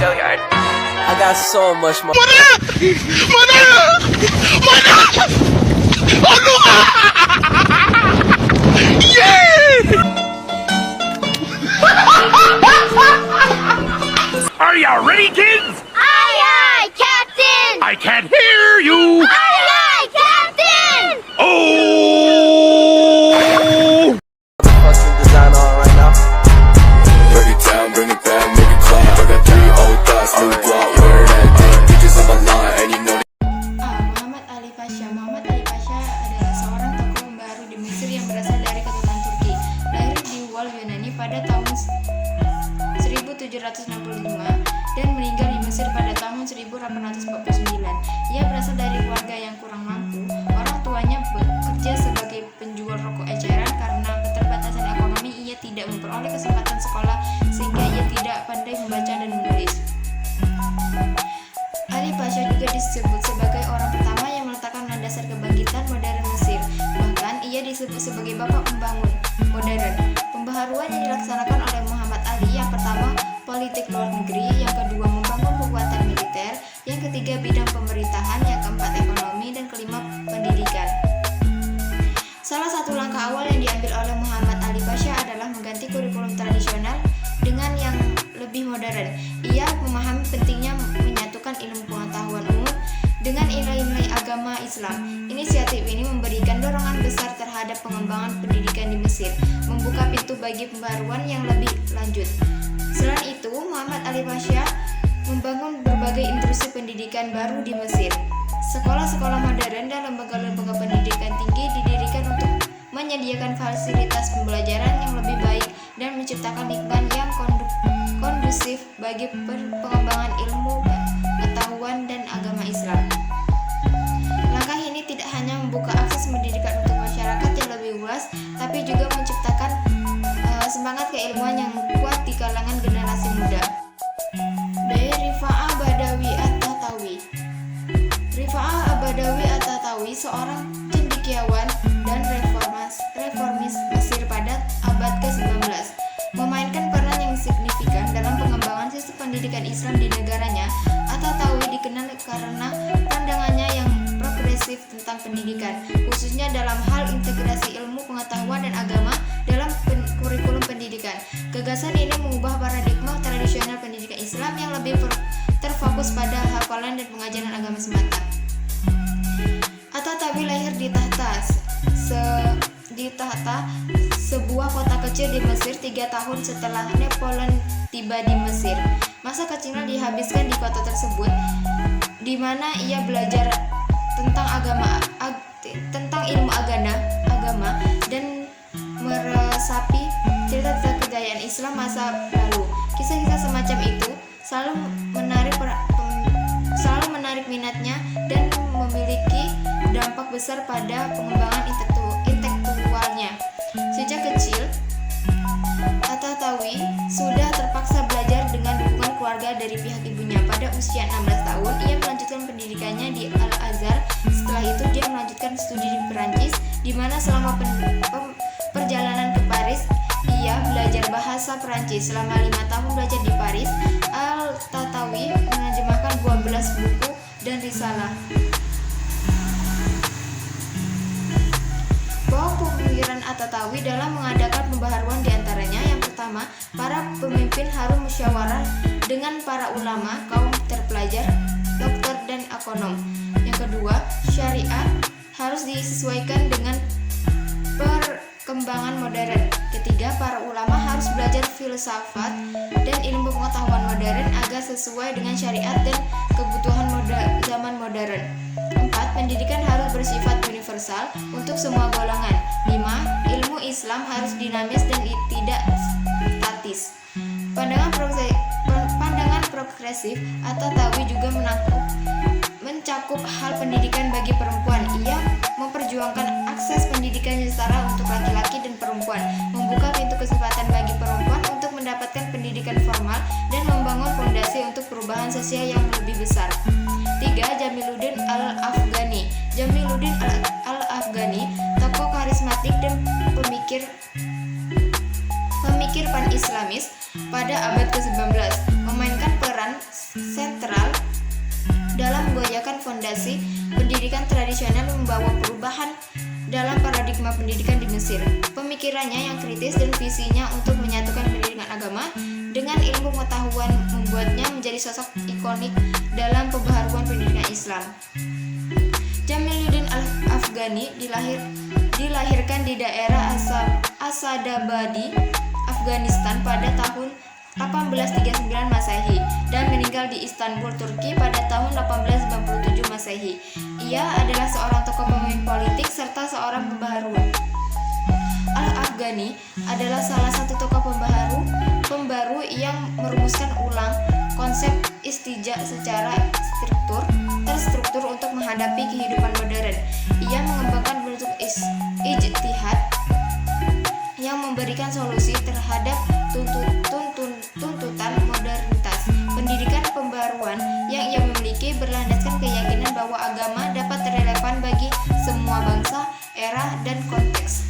Hilliard. I got so much more. Are you ready, kids? Aye, aye, Captain! I can't hear you. Aye, aye, Captain! Oh! Fucking design on right now. Break it down, bring it back, make it clap. I got 3 old thoughts, new block, where that thing. Bitches on my line, and you know Muhammad Ali Pasha. Muhammad Ali Pasha adalah seorang tokoh baru di Mesir yang berasal dari keturunan Turki. Lahir di Wal Yunani pada tahun 1765 dan meninggal di Mesir pada tahun 1849. Ia berasal dari keluarga yang kurang mampu. Orang tuanya bekerja sebagai penjual rokok eceran. Karena keterbatasan ekonomi, ia tidak memperoleh kesempatan sekolah sehingga ia tidak pandai membaca dan menulis. Ali Pasha juga disebut sebagai orang pertama yang meletakkan landasan kebangkitan modern Mesir. Bahkan ia disebut sebagai bapak pembangun modern. Pembaharuan yang dilaksanakan oleh Muhammad Ali, yang pertama politik luar negeri, yang kedua membangun kekuatan militer, yang ketiga bidang pemerintahan, yang keempat ekonomi, dan kelima pendidikan. Salah satu langkah awal yang diambil oleh Muhammad Ali Pasha adalah mengganti kurikulum tradisional dengan yang lebih modern. Ia memahami pentingnya menyatukan ilmu pengetahuan umum dengan nilai-nilai agama Islam. Inisiatif ini memberikan dorongan besar terhadap pengembangan pendidikan di Mesir, membuka pintu bagi pembaruan yang lebih lanjut. Selain itu, Muhammad Ali Pasha membangun berbagai institusi pendidikan baru di Mesir. Sekolah-sekolah modern dan lembaga-lembaga pendidikan tinggi didirikan untuk menyediakan fasilitas pembelajaran yang lebih baik dan menciptakan lingkungan yang kondusif bagi pengembangan ilmu pengetahuan dan agama Islam. Langkah ini tidak hanya membuka akses pendidikan untuk masyarakat yang lebih luas, tapi juga menciptakan semangat keilmuan yang kuat di kalangan generasi muda. B. Rifa'ah Badawi At-Tahtawi. Rifa'ah Badawi At-Tahtawi seorang cendekiawan dan reformis Mesir pada abad ke-19, memainkan peran yang signifikan dalam pengembangan sistem pendidikan Islam di negaranya. At-Tahtawi dikenal karena pandangannya yang progresif tentang pendidikan, khususnya dalam hal integrasi ilmu pengetahuan dan agama dalam kurikulum pendidikan. Gagasan ini mengubah paradigma tradisional pendidikan Islam yang lebih terfokus pada hafalan dan pengajaran agama semata. At-Tahtawi lahir di Tahta, sebuah kota kecil di Mesir 3 tahun setelah Napoleon tiba di Mesir. Masa kecilnya dihabiskan di kota tersebut, di mana ia belajar tentang ilmu agama dan meresapi cerita-cerita kejayaan Islam masa lalu. Kisah-kisah semacam itu selalu menarik minatnya dan memiliki dampak besar pada pengembangan intelektualnya. Sejak kecil, At-Tahtawi sudah terpaksa belajar dengan dukungan keluarga dari pihak ibunya. Pada usia 16 tahun, ia melanjutkan pendidikannya di Al-Azhar. Setelah itu, dia melanjutkan studi di Perancis, di mana selama perjalanan ke Paris, ia belajar bahasa Perancis. Selama 5 tahun belajar di Paris, Al-Tahtawi menerjemahkan 12 buku dan risalah. Pemikiran At-Tahtawi dalam mengadakan pembaharuan diantaranya: yang pertama, para pemimpin harus musyawarah dengan para ulama, kaum terpelajar, dokter, dan ekonom. Yang kedua, syariat harus disesuaikan dengan perkembangan modern. Ketiga, para ulama harus belajar filsafat dan ilmu pengetahuan modern agar sesuai dengan syariat dan kebutuhan zaman modern. 4. Pendidikan harus bersifat universal untuk semua golongan. 5. Ilmu Islam harus dinamis dan tidak statis. Pandangan progresif At-Tahtawi juga mencakup hal pendidikan bagi perempuan. Ia memperjuangkan akses pendidikan yang setara untuk laki-laki dan perempuan, membuka pintu kesempatan bagi perempuan untuk mendapatkan pendidikan formal, dan membangun fondasi untuk perubahan sosial yang lebih besar. 3. Jamiluddin Al-Afghani. Jamiluddin Al-Afghani, tokoh karismatik dan pemikir pan-Islamis pada abad ke-19, memainkan peran sentral dalam menggoyahkan fondasi pendidikan tradisional, membawa perubahan dalam paradigma pendidikan di Mesir. Pemikirannya yang kritis dan visinya untuk menyatukan pendidikan agama dengan ilmu pengetahuan membuatnya menjadi sosok ikonik dalam pembaharuan pendidikan Islam. Jamiluddin Al-Afghani dilahirkan di daerah Asadabadi, Afghanistan pada tahun 1839 Masehi dan meninggal di Istanbul, Turki pada tahun 1897 Masehi. Ia adalah seorang tokoh pemimpin politik serta seorang pembaharu. Al-Afghani adalah salah satu tokoh pembaru yang merumuskan ulang konsep istijah secara terstruktur untuk menghadapi kehidupan modern. Ia mengembangkan bentuk ijtihad yang memberikan solusi terhadap tuntutan modernitas. Pendidikan pembaruan yang ia miliki berlandaskan keyakinan bahwa agama dapat relevan bagi semua bangsa, era, dan konteks.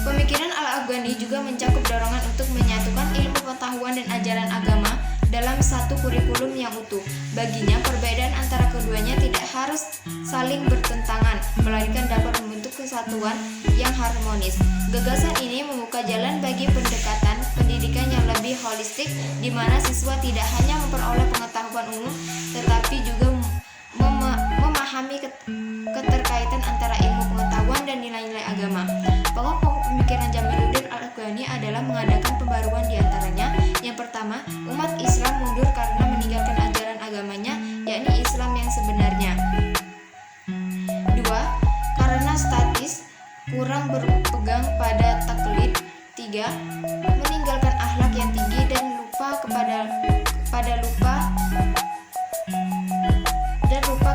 Pemikiran Al-Afghani juga mencakup dorongan untuk menyatukan ilmu pengetahuan dan ajaran agama dalam satu kurikulum yang utuh. Baginya, perbedaan antara keduanya tidak harus saling bertentangan, melainkan dapat membentuk kesatuan yang harmonis. Gagasan ini membuka jalan bagi pendekatan pendidikan yang lebih holistik, di mana siswa tidak hanya memperoleh pengetahuan umum, tetapi juga memahami keterkaitan antara ilmu pengetahuan dan nilai-nilai agama. Pokok pemikiran Jamiluddin Al-Afghani adalah mengadakan pembaruan di antaranya. Yang pertama, umat Islam mundur karena meninggalkan ajaran agamanya, yakni Islam yang sebenarnya. Dua, karena statis, kurang berpegang pada taklid. Tiga, meninggalkan akhlak yang tinggi dan lupa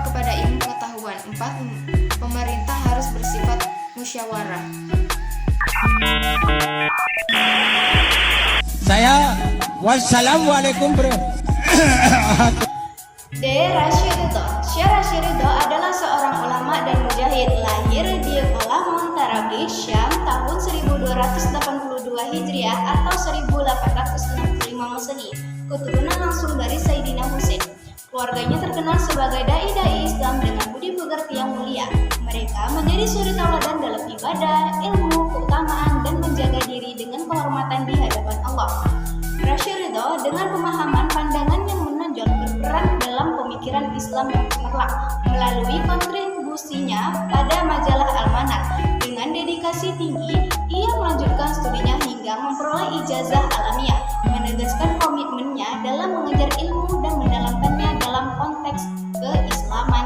kepada ilmu pengetahuan. Empat, pemerintah harus bersifat musyawarah. Saya wassalamualaikum bro. D. Rashid Ridho. Syekh Rashid Ridho adalah seorang ulama dan mujahid. Lahir di Kolah Montarabli, Syam tahun 1282 Hijriah atau 1865 Masehi. Keturunan langsung dari Sayyidina Husain. Keluarganya terkenal sebagai dai-dai Islam dengan budi pekerti yang mulia. Mereka menjadi suri tauladan dalam ibadah, ilmu, keutamaan, dan menjaga diri dengan kehormatan di hadapan Allah. Rashid Ridho dengan pemahaman pandangan yang menonjol berperan dalam pemikiran Islam yang cemerlang melalui kontribusinya pada majalah Al-Manar. Dengan dedikasi tinggi, ia melanjutkan studinya hingga memperoleh ijazah alamiah, menegaskan komitmennya dalam mengejar ilmu dan mendalamkannya dalam konteks keislaman.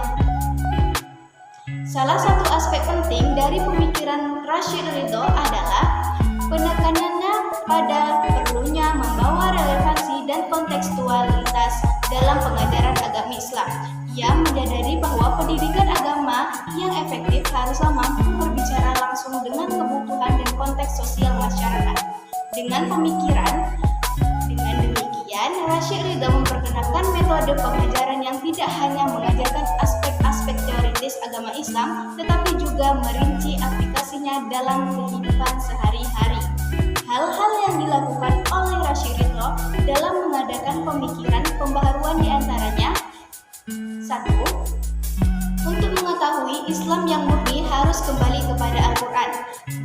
Salah satu aspek penting dari pemikiran Rashid Ridho adalah penekanannya pada perlunya membawa relevansi dan kontekstualitas dalam pengajaran agama Islam. Ia menyadari bahwa pendidikan agama yang efektif haruslah mampu berbicara langsung dengan kebutuhan dan konteks sosial masyarakat. Dengan demikian, Rashid Ridho memperkenalkan metode pengajaran yang tidak hanya mengajarkan aspek-aspek teoritis agama Islam, tetapi juga merinci aplikasinya dalam kehidupan sehari-hari. Hal-hal yang dilakukan oleh Rashid Ridho dalam mengadakan pemikiran pembaharuan diantaranya: 1. Untuk mengetahui Islam yang murni harus kembali kepada Al-Quran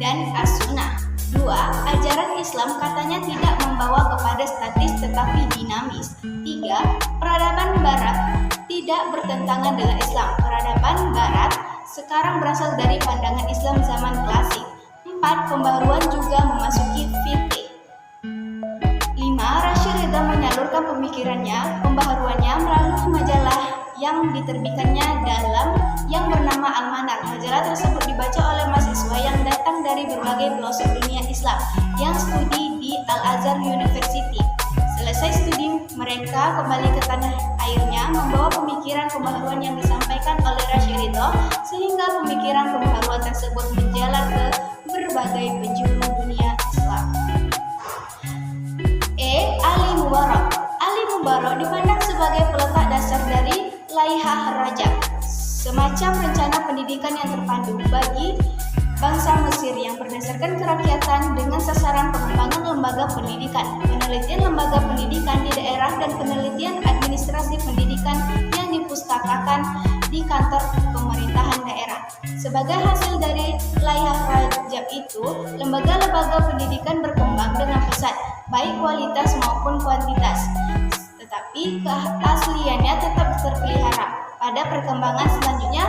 dan As-Sunnah. 2. Ajaran Islam katanya tidak membawa kepada statis tetapi dinamis. 3. Peradaban Barat tidak bertentangan dengan Islam. Peradaban Barat sekarang berasal dari pandangan Islam zaman klasik. 4. Pembaharuan juga memasuki fikih. 5. Rashid Ridho menyalurkan pembaharuannya melalui majalah yang diterbitkannya yang bernama Al-Manar. Majalah tersebut dibaca oleh mahasiswa yang datang dari berbagai pelosok dunia Islam yang studi di Al-Azhar University. Selesai studi, mereka kembali ke tanah airnya membawa pemikiran pembaharuan yang disampaikan oleh Rashid Ridho, sehingga pemikiran pembaharuan tersebut menjalar ke berbagai penjuru dunia Islam. Ali Mubarak. Ali Mubarak dipandang sebagai peletak dasar dari Laihah Rajab, semacam rencana pendidikan yang terpadu bagi bangsa Mesir yang berdasarkan kerakyatan dengan sasaran pengembangan lembaga pendidikan, penelitian lembaga pendidikan di daerah, dan penelitian administrasi pendidikan yang dipustakakan di kantor pemerintahan daerah. Sebagai hasil dari layar Rajab itu, lembaga-lembaga pendidikan berkembang dengan pesat, baik kualitas maupun kuantitas, tetapi keasliannya tetap terpelihara. Pada perkembangan selanjutnya,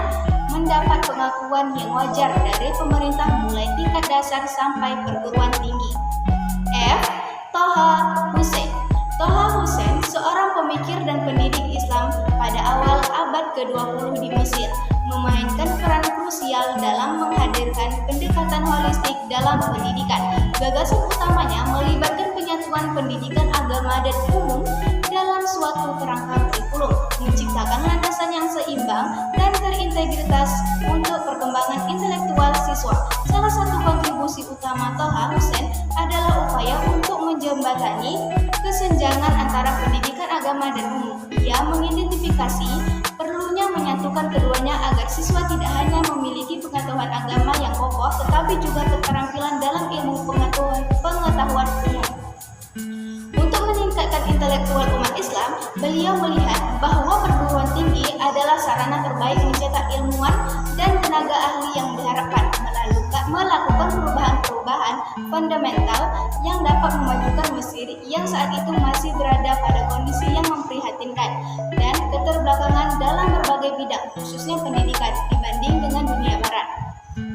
mendapat pengakuan yang wajar dari pemerintah mulai tingkat dasar sampai perguruan tinggi. F. Toha Hussein. Toha Hussein seorang pemikir dan pendidik Islam pada awal abad ke-20 di Mesir, memainkan peran krusial dalam menghadirkan pendekatan holistik dalam pendidikan. Gagasan utamanya melibatkan penyatuan pendidikan agama dan umum dalam suatu kerangka kurikulum, menciptakan landasan yang seimbang dan terintegritas untuk perkembangan intelektual siswa. Salah satu kontribusi utama Toha Hussein adalah upaya untuk menjembatani kesenjangan antara pendidikan agama dan umum. Ia mengidentifikasi perlunya menyatukan keduanya agar siswa tidak hanya memiliki pengetahuan agama yang kokoh, tetapi juga keterampilan dalam ilmu pengetahuan umum. Untuk meningkatkan intelektual umat Islam, beliau melihat bahwa perguruan tinggi adalah sarana terbaik mencetak ilmuwan dan tenaga ahli yang diharapkan melakukan perubahan-perubahan fundamental yang dapat memajukan Mesir yang saat itu masih berada pada kondisi yang memprihatinkan dan keterbelakangan dalam berbagai bidang, khususnya pendidikan, dibanding dengan dunia barat.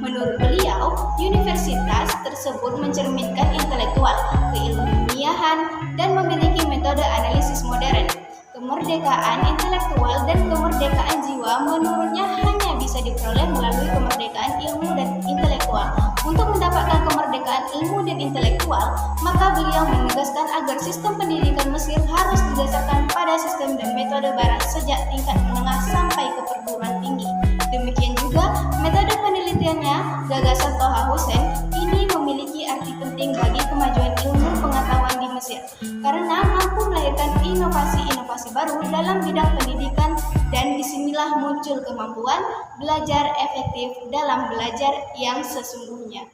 Menurut beliau, universitas tersebut mencerminkan intelektual, keilmiahan, dan memiliki metode analisis modern. Kemerdekaan intelektual dan kemerdekaan jiwa menurutnya hanya bisa diperoleh melalui kemerdekaan ilmu dan intelektual. Untuk mendapatkan kemerdekaan ilmu dan intelektual, maka beliau menegaskan agar sistem pendidikan Mesir harus didasarkan pada sistem dan metode barat sejak tingkat menengah sampai ke perguruan tinggi. Demikian juga metode penelitiannya, gagasan Toha Hussein ini memiliki arti penting bagi kemajuan ilmu pengetahuan di Mesir karena mampu melahirkan inovasi-inovasi baru dalam bidang pendidikan, dan disinilah muncul kemampuan belajar efektif dalam belajar yang sesungguhnya.